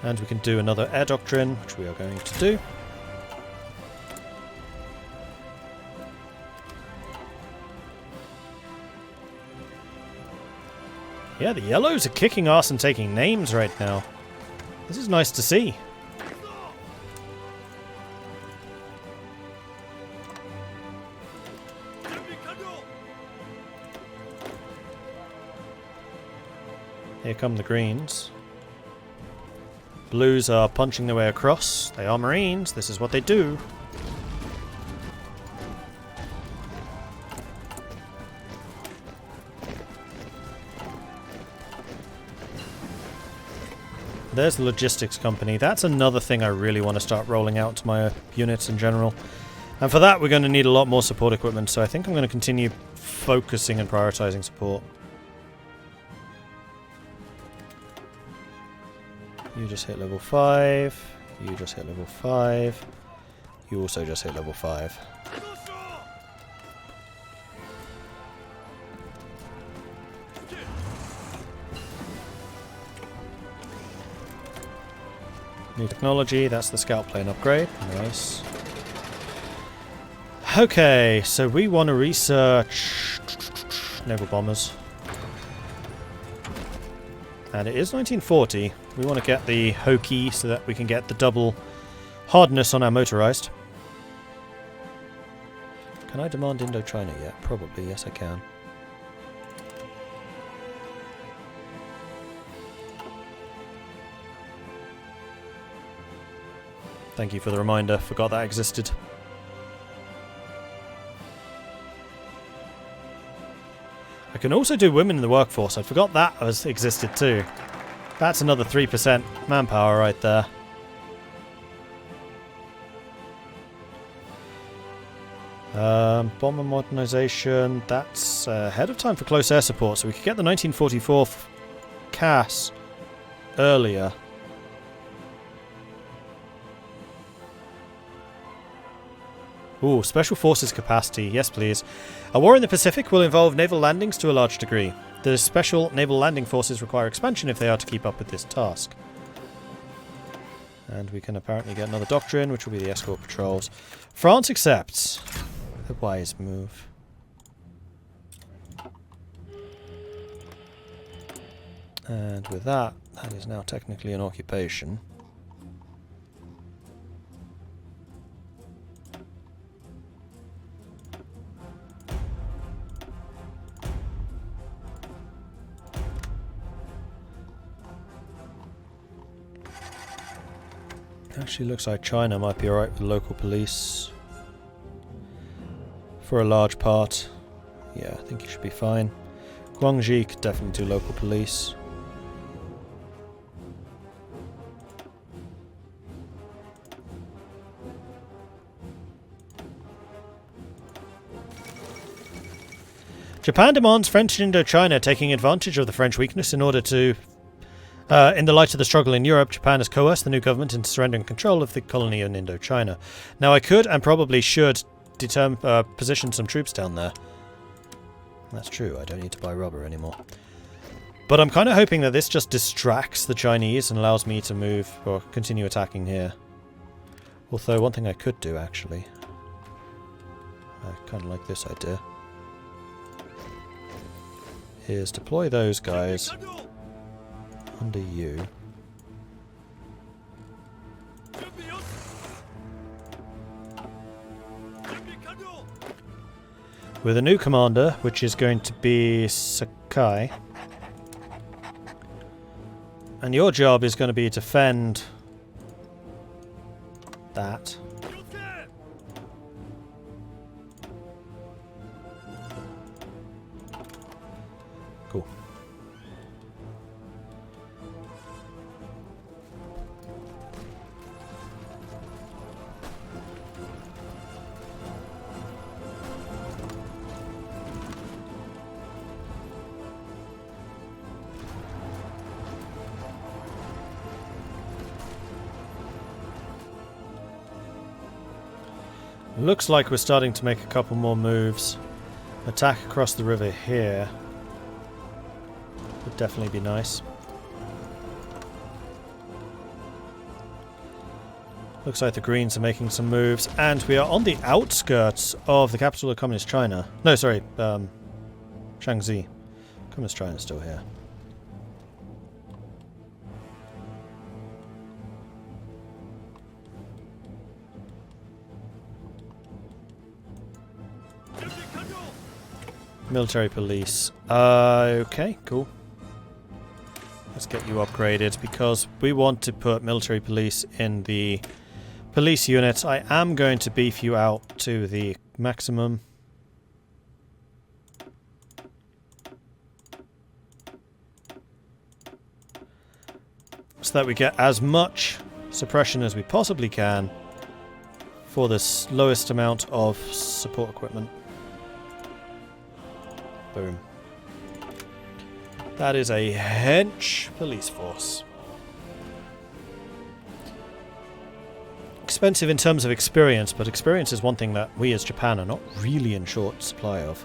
And we can do another air doctrine, which we are going to do. Yeah, the yellows are kicking ass and taking names right now. This is nice to see. Here come the greens. Blues are punching their way across. They are Marines. This is what they do. There's the logistics company. That's another thing I really want to start rolling out to my units in general. And for that, we're going to need a lot more support equipment, so I think I'm going to continue focusing and prioritizing support. You just hit level 5. You just hit level 5. You also just hit level 5. New technology, that's the scout plane upgrade. Nice. Okay, so we want to research naval bombers. And it is 1940. We want to get the Hoki so that we can get the double hardness on our motorized. Can I demand Indochina yet? Probably, yes I can. Thank you for the reminder. Forgot that existed. I can also do women in the workforce. I forgot that existed too. That's another 3% manpower right there. Bomber modernization. That's ahead of time for close air support, so we could get the 1944 CAS earlier. Ooh, Special Forces capacity. Yes, please. A war in the Pacific will involve naval landings to a large degree. The Special Naval Landing Forces require expansion if they are to keep up with this task. And we can apparently get another doctrine, which will be the escort patrols. France accepts. A wise move. And with that, that is now technically an occupation. Actually looks like China might be alright with local police. For a large part. Yeah, I think you should be fine. Guangxi could definitely do local police. Japan demands French in Indochina, taking advantage of the French weakness in order to... in the light of the struggle in Europe, Japan has coerced the new government into surrendering control of the colony in Indochina. Now I could, and probably should, position some troops down there. That's true, I don't need to buy rubber anymore. But I'm kind of hoping that this just distracts the Chinese and allows me to move, or continue attacking here. Although, one thing I could do, actually. I kind of like this idea. Is deploy those guys under you. With a new commander, which is going to be Sakai. And your job is going to be to defend that. Cool. Looks like we're starting to make a couple more moves. Attack across the river here would definitely be nice. Looks like the Greens are making some moves, and we are on the outskirts of the capital of Communist China. No, sorry, Shaanxi. Communist China is still here. Military police. Okay, cool. Let's get you upgraded because we want to put military police in the police units. I am going to beef you out to the maximum. So that we get as much suppression as we possibly can for the lowest amount of support equipment. Boom. That is a hench police force. Expensive in terms of experience, but experience is one thing that we as Japan are not really in short supply of.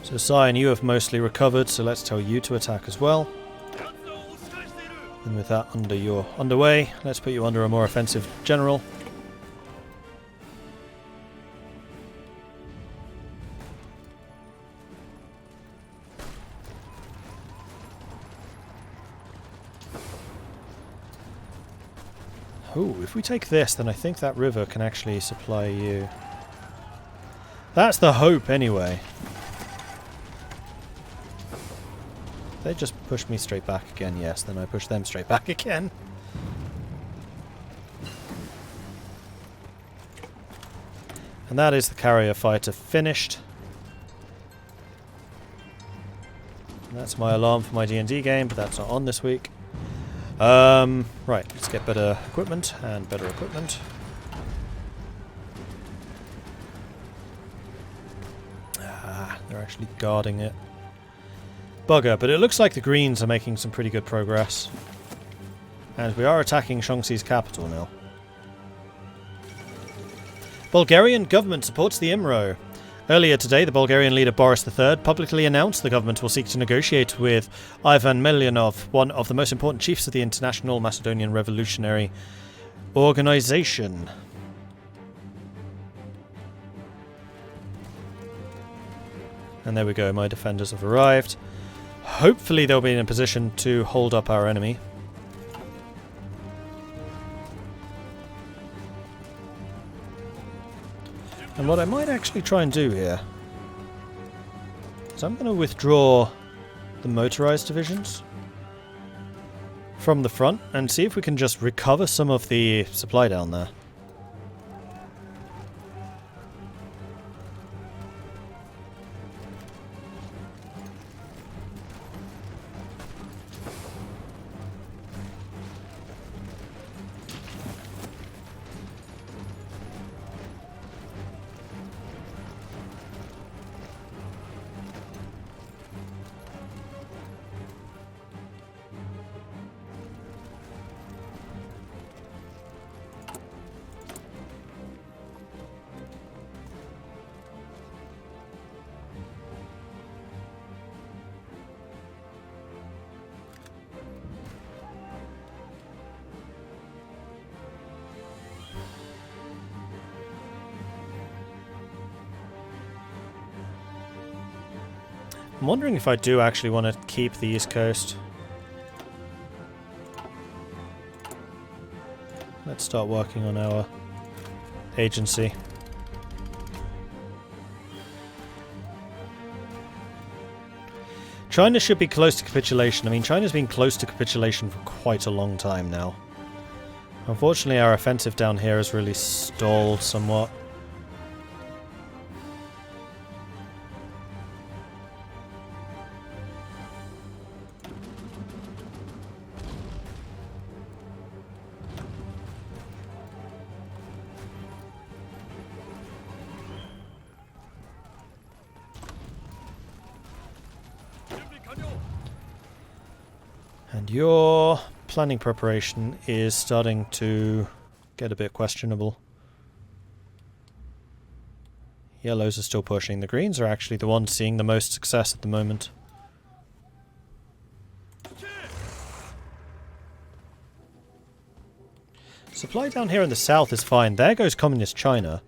So Cyan, you have mostly recovered, so let's tell you to attack as well. And with that underway, let's put you under a more offensive general. Ooh, if we take this, then I think that river can actually supply you. That's the hope, anyway. They just push me straight back again, yes, then I push them straight back again. And that is the carrier fighter finished. And that's my alarm for my D&D game, but that's not on this week. Right, let's get better equipment and better equipment. Ah, they're actually guarding it. Bugger, but it looks like the Greens are making some pretty good progress. And we are attacking Shaanxi's capital now. Bulgarian government supports the IMRO. Earlier today, the Bulgarian leader Boris III publicly announced the government will seek to negotiate with Ivan Melyanov, one of the most important chiefs of the International Macedonian Revolutionary Organization. And there we go, my defenders have arrived. Hopefully they'll be in a position to hold up our enemy. And what I might actually try and do here is I'm going to withdraw the motorized divisions from the front and see if we can just recover some of the supply down there. I'm wondering if I do actually want to keep the East Coast. Let's start working on our agency. China should be close to capitulation. I mean, China's been close to capitulation for quite a long time now. Unfortunately, our offensive down here has really stalled somewhat. And your planning preparation is starting to get a bit questionable. Yellows are still pushing. The Greens are actually the ones seeing the most success at the moment. Supply down here in the south is fine. There goes Communist China.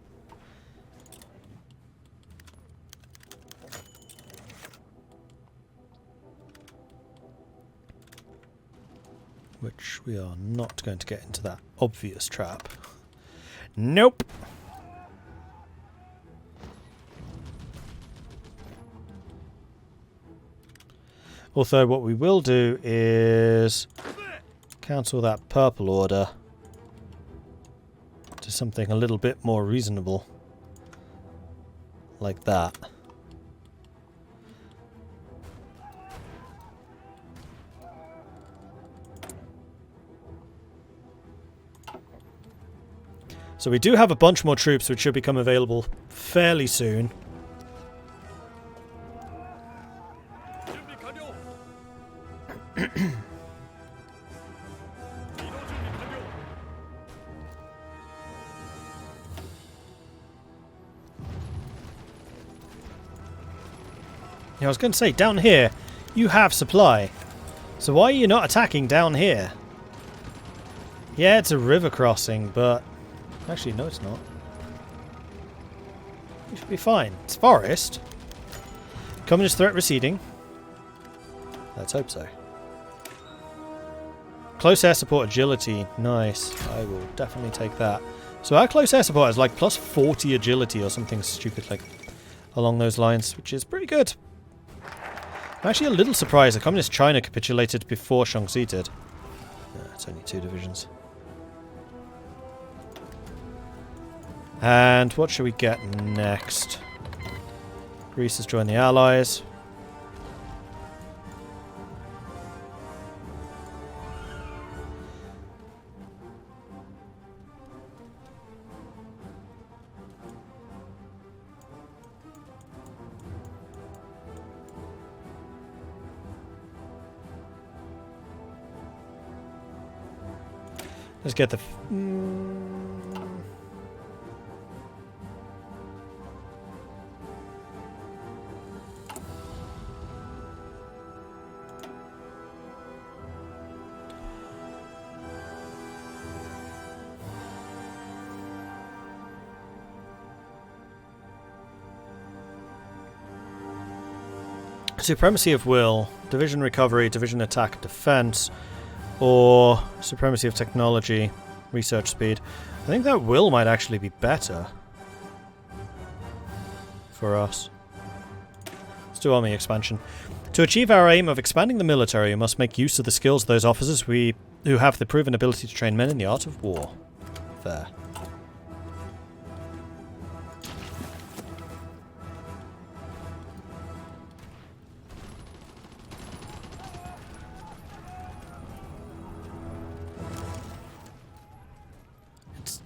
Which we are not going to get into that obvious trap. Nope. Also, what we will do is cancel that purple order to something a little bit more reasonable. Like that. So we do have a bunch more troops which should become available fairly soon. I was going to say, down here, you have supply. So why are you not attacking down here? Yeah, it's a river crossing, but... Actually, no, it's not. You should be fine. It's forest. Communist threat receding. Let's hope so. Close air support agility. Nice. I will definitely take that. So our close air support is like plus 40 agility or something stupid like along those lines, which is pretty good. I'm actually a little surprised that Communist China capitulated before Shaanxi did. It's only 2 divisions. And what should we get next? Greece has joined the Allies. Let's get the... Supremacy of will, division recovery, division attack, defense, or supremacy of technology, research speed. I think that will might actually be better for us. Let's do army expansion. To achieve our aim of expanding the military, we must make use of the skills of those officers who have the proven ability to train men in the art of war. Fair.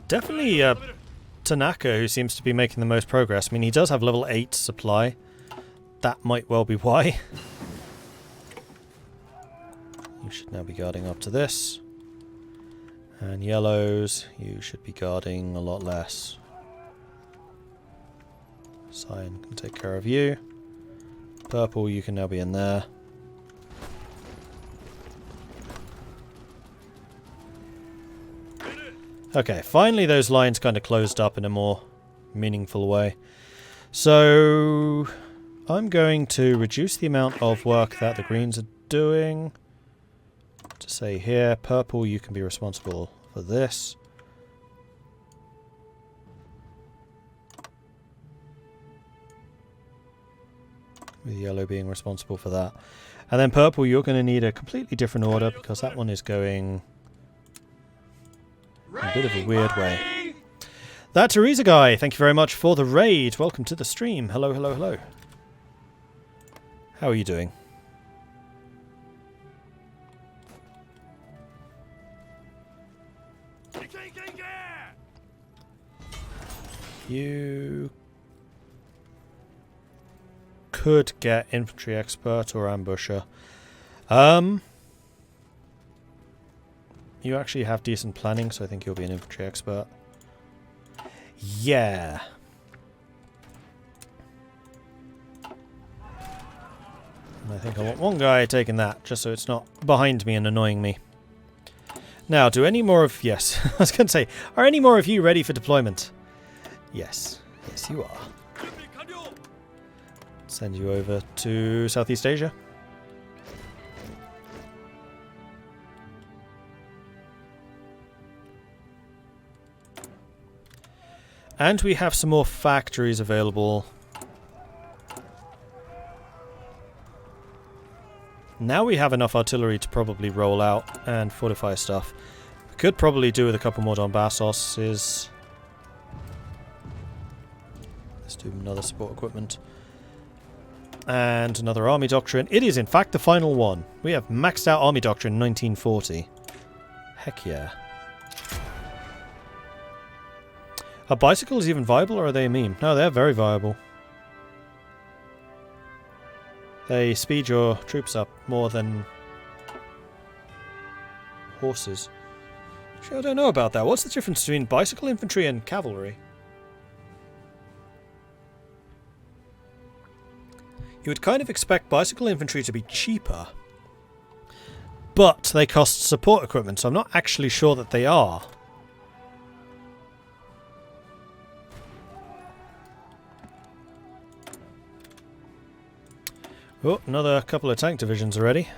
Definitely Tanaka who seems to be making the most progress. I mean, he does have level 8 supply. That might well be why. You should now be guarding up to this. And yellows, you should be guarding a lot less. Cyan can take care of you. Purple, you can now be in there. Okay, finally those lines kind of closed up in a more meaningful way. So I'm going to reduce the amount of work that the greens are doing. To say here, purple, you can be responsible for this. With yellow being responsible for that. And then purple, you're going to need a completely different order because that one is going... a bit of a weird way. That Teresa guy, thank you very much for the raid. Welcome to the stream. Hello, hello, hello. How are you doing? You could get infantry expert or ambusher. You actually have decent planning, so I think you'll be an infantry expert. Yeah. I think I want one guy taking that, just so it's not behind me and annoying me. Now, do any more of... Yes, I was going to say, are any more of you ready for deployment? Yes. Yes, you are. Send you over to Southeast Asia. And we have some more factories available. Now we have enough artillery to probably roll out and fortify stuff. We could probably do with a couple more Donbassos. Let's do another support equipment. And another army doctrine. It is in fact the final one. We have maxed out army doctrine 1940. Heck yeah. Are bicycles even viable or are they a meme? No, they're very viable. They speed your troops up more than horses. Actually, I don't know about that. What's the difference between bicycle infantry and cavalry? You would kind of expect bicycle infantry to be cheaper, but they cost support equipment, so I'm not actually sure that they are. Oh, another couple of tank divisions already.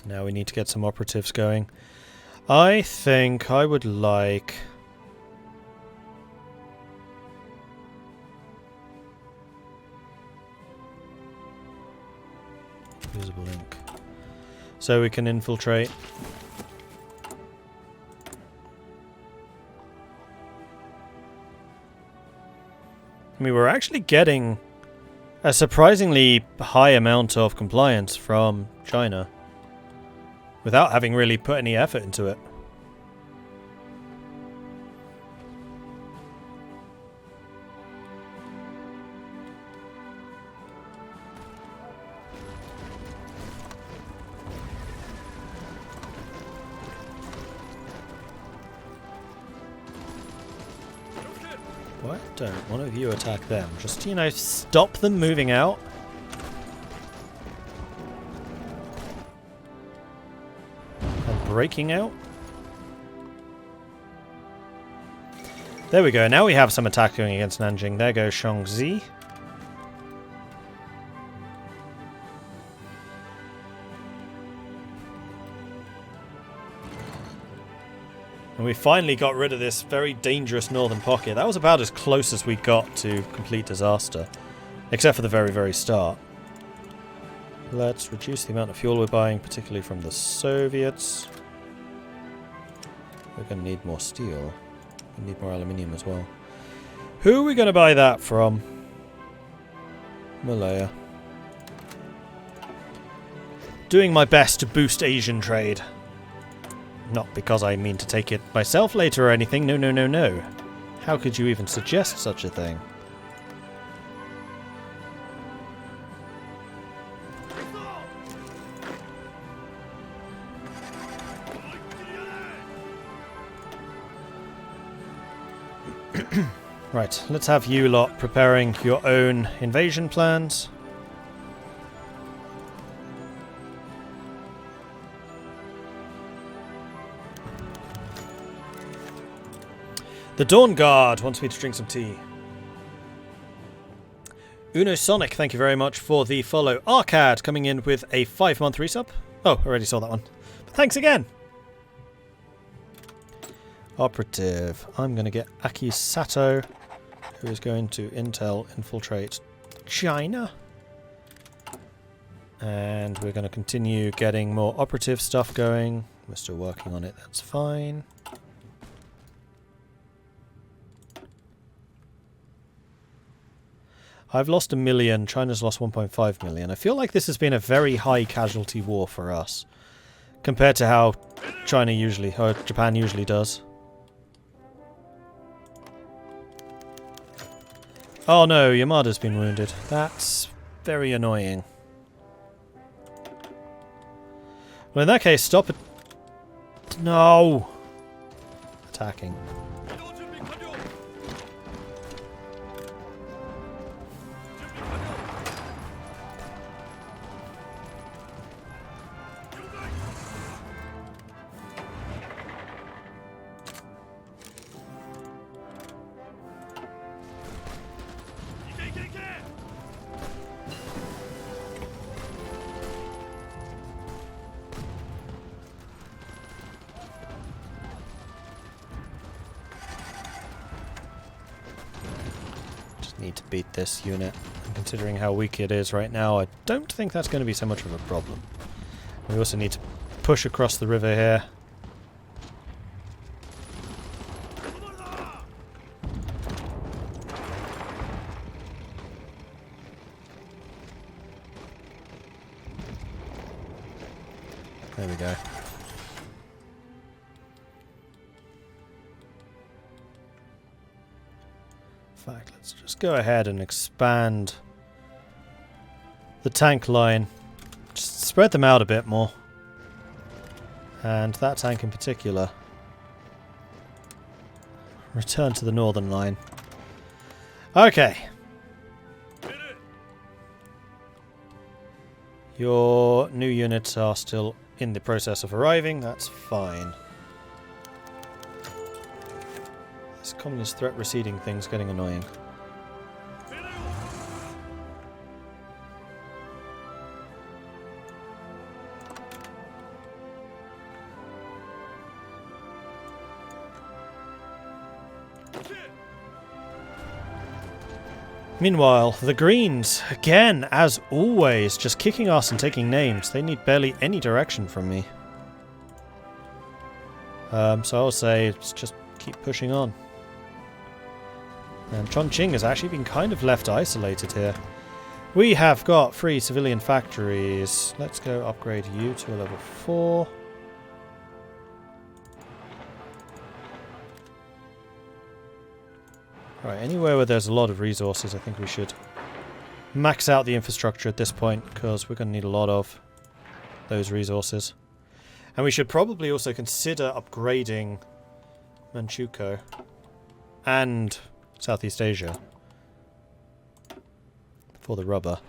Now we need to get some operatives going. I think I would like... Visible link. So we can infiltrate. I mean, we're actually getting a surprisingly high amount of compliance from China without having really put any effort into it. Why don't one of you attack them? Just, you know, stop them moving out. And breaking out. There we go. Now we have some attack going against Nanjing. There goes Shaanxi. And we finally got rid of this very dangerous northern pocket. That was about as close as we got to complete disaster. Except for the very, very start. Let's reduce the amount of fuel we're buying, particularly from the Soviets. We're going to need more steel. We need more aluminium as well. Who are we going to buy that from? Malaya. Doing my best to boost Asian trade. Not because I mean to take it myself later or anything. No, no, no, no. How could you even suggest such a thing? Right, let's have you lot preparing your own invasion plans. The Dawn Guard wants me to drink some tea. Uno Sonic, thank you very much for the follow. Arcad coming in with a 5-month resub. Oh, already saw that one. But thanks again. Operative. I'm going to get Aki Sato, who is going to infiltrate China. And we're going to continue getting more operative stuff going. We're still working on it, that's fine. I've lost 1 million, China's lost 1.5 million. I feel like this has been a very high casualty war for us, compared to how China usually, or Japan usually does. Oh no, Yamada's been wounded. That's very annoying. Well, in that case, stop it. No! Attacking. Need to beat this unit. And considering how weak it is right now, I don't think that's going to be so much of a problem. We also need to push across the river here. There we go. In fact, let's just go ahead and expand the tank line. Just spread them out a bit more. And that tank in particular. Return to the northern line. Okay. Your new units are still in the process of arriving. That's fine. This communist threat receding thing's getting annoying. Meanwhile, the Greens, again, as always, just kicking ass and taking names. They need barely any direction from me. So I'll say, let's just keep pushing on. And Chongqing has actually been kind of left isolated here. We have got 3 civilian factories. Let's go upgrade you to a level 4. Right, anywhere where there's a lot of resources, I think we should max out the infrastructure at this point, because we're going to need a lot of those resources. And we should probably also consider upgrading Manchukuo and Southeast Asia for the rubber.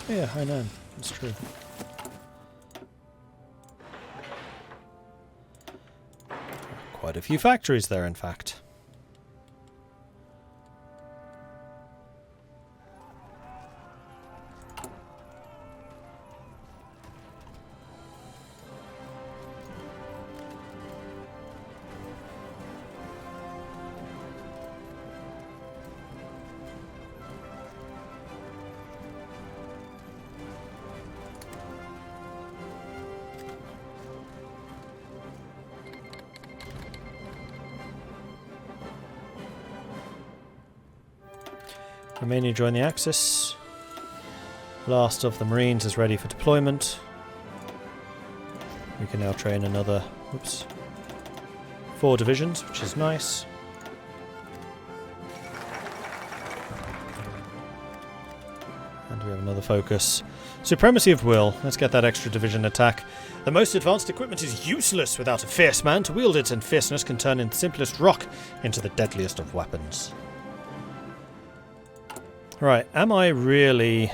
Yeah, I know. That's true. Quite a few factories there, in fact. Romania join the Axis. Last of the Marines is ready for deployment. We can now train another 4 divisions, which is nice. And we have another focus. Supremacy of will. Let's get that extra division attack. The most advanced equipment is useless without a fierce man to wield it, and fierceness can turn in the simplest rock into the deadliest of weapons. Right, am I really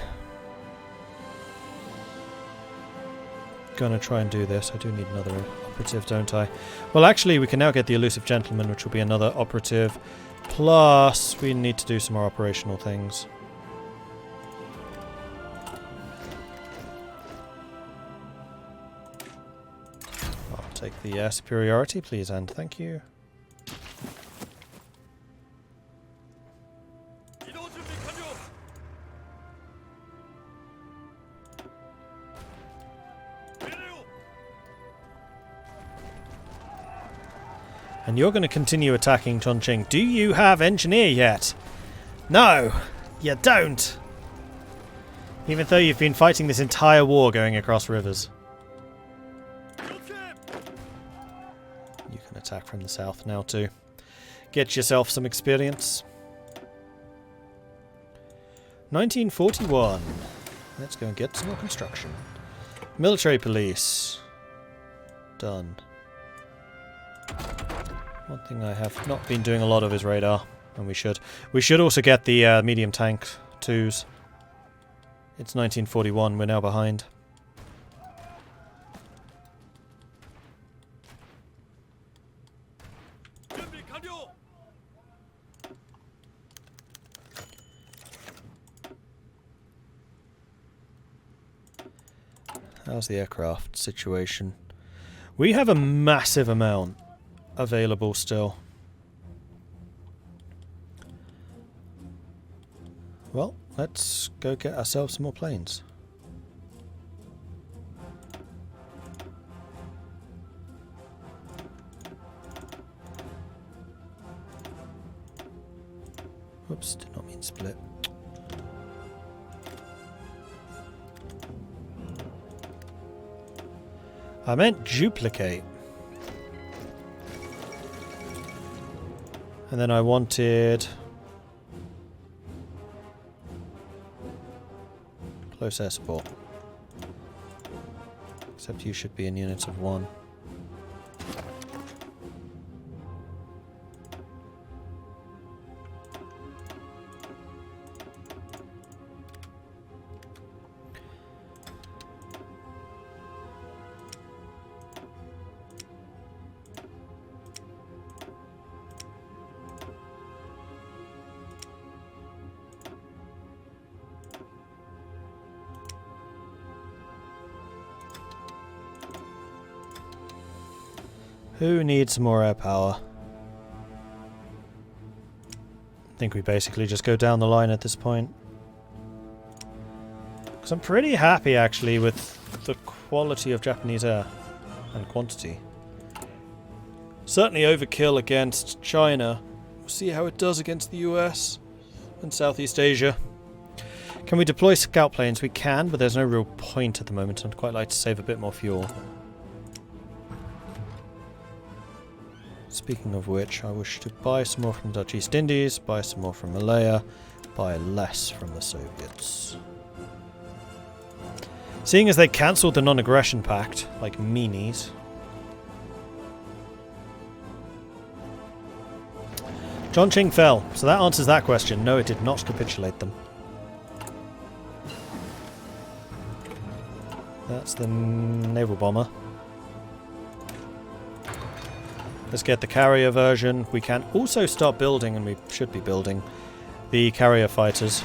gonna try and do this? I do need another operative, don't I? Well, actually, we can now get the elusive gentleman, which will be another operative. Plus, we need to do some more operational things. I'll take the superiority, please, and thank you. And you're going to continue attacking Chongqing. Do you have engineer yet? No, you don't. Even though you've been fighting this entire war going across rivers. You can attack from the south now too. Get yourself some experience. 1941. Let's go and get some more construction. Military police. Done. One thing I have not been doing a lot of is radar, and we should. We should also get the medium tank 2s. It's 1941, we're now behind. How's the aircraft situation? We have a massive amount available still. Well, let's go get ourselves some more planes. Whoops, did not mean split. I meant duplicate. And then I wanted close air support. Except you should be in units of 1. Who needs some more air power? I think we basically just go down the line at this point. Because I'm pretty happy actually with the quality of Japanese air and quantity. Certainly overkill against China. We'll see how it does against the US and Southeast Asia. Can we deploy scout planes? We can, but there's no real point at the moment. I'd quite like to save a bit more fuel. Speaking of which, I wish to buy some more from the Dutch East Indies, buy some more from Malaya, buy less from the Soviets. Seeing as they cancelled the non-aggression pact, like meanies. Chongqing fell, so that answers that question. No, it did not capitulate them. That's the naval bomber. Let's get the carrier version. We can also start building, and we should be building, the carrier fighters.